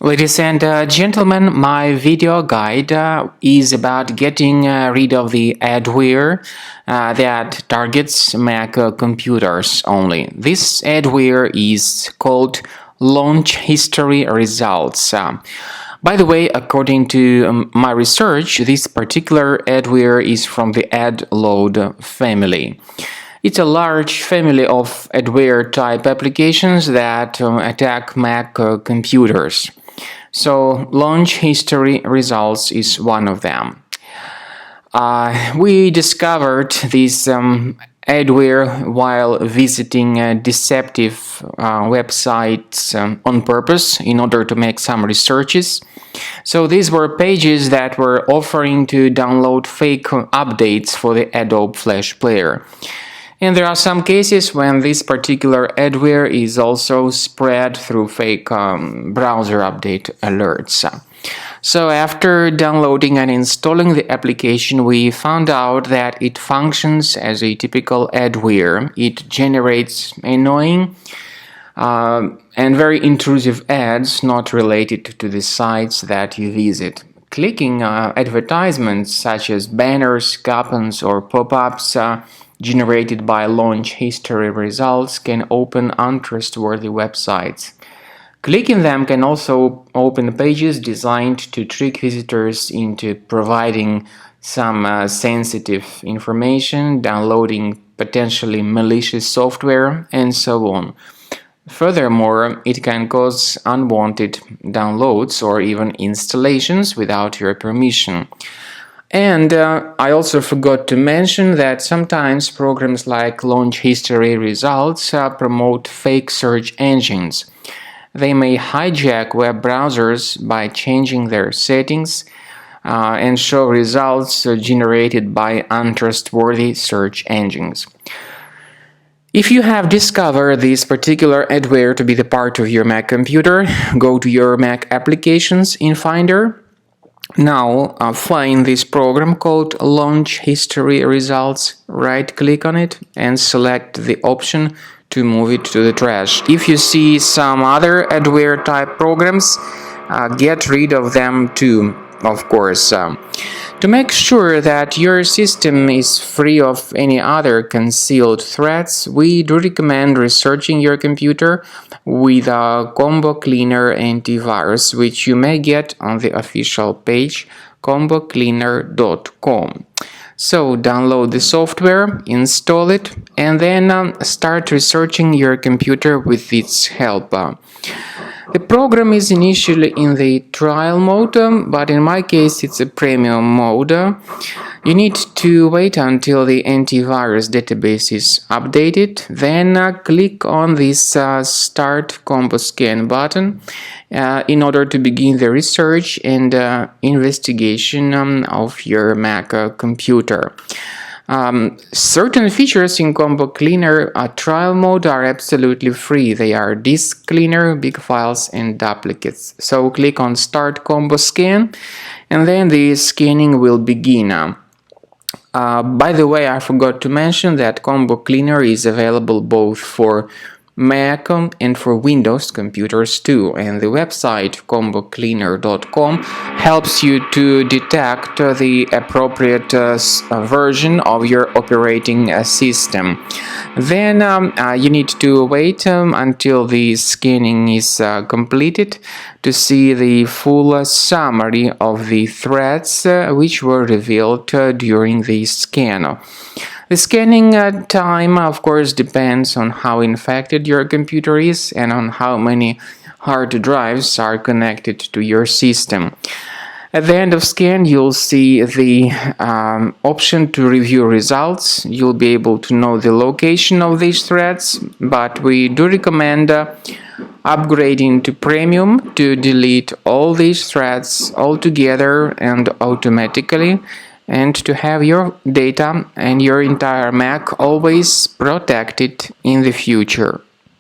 Ladies and gentlemen, my video guide is about getting rid of the adware that targets Mac computers only. This adware is called LaunchHistoryResults. By the way, according to my research, this particular adware is from the adload family. It's a large family of adware type applications that attack Mac computers. So LaunchHistoryResults is one of them. We discovered this adware while visiting deceptive websites on purpose in order to make some researches. So these were pages that were offering to download fake updates for the Adobe Flash Player. And there are some cases when this particular adware is also spread through fake browser update alerts. So after downloading and installing the application, we found out that it functions as a typical adware. It generates annoying and very intrusive ads not related to the sites that you visit. Clicking advertisements such as banners, coupons, or pop-ups generated by LaunchHistoryResults can open untrustworthy websites. Clicking them can also open pages designed to trick visitors into providing some sensitive information, downloading potentially malicious software, and so on. Furthermore, it can cause unwanted downloads or even installations without your permission. And I also forgot to mention that sometimes programs like LaunchHistoryResults promote fake search engines. They may hijack web browsers by changing their settings and show results generated by untrustworthy search engines. If you have discovered this particular adware to be the part of your Mac computer, go to your Mac Applications in Finder. Now find this program called LaunchHistoryResults, right-click on it and select the option to move it to the trash. If you see some other adware type programs, get rid of them too, of course. To make sure that your system is free of any other concealed threats, we do recommend researching your computer with a Combo Cleaner antivirus, which you may get on the official page combocleaner.com. So download the software, install it, and then start researching your computer with its help. The program is initially in the trial mode, but in my case it's a premium mode. You need to wait until the antivirus database is updated, then click on this Start Combo Scan button in order to begin the research and investigation of your Mac computer. Certain features in Combo Cleaner trial mode are absolutely free. They are disk cleaner, big files, and duplicates. So click on Start Combo Scan, and then the scanning will begin. By the way, I forgot to mention that Combo Cleaner is available both for Mac and for Windows computers too, and the website combocleaner.com helps you to detect the appropriate version of your operating system. Then you need to wait until the scanning is completed to see the full summary of the threats which were revealed during the scan. The scanning time, of course, depends on how infected your computer is and on how many hard drives are connected to your system. At the end of scan, you'll see the option to review results. You'll be able to know the location of these threats, but we do recommend upgrading to Premium to delete all these threats altogether and automatically, and to have your data and your entire Mac always protected in the future.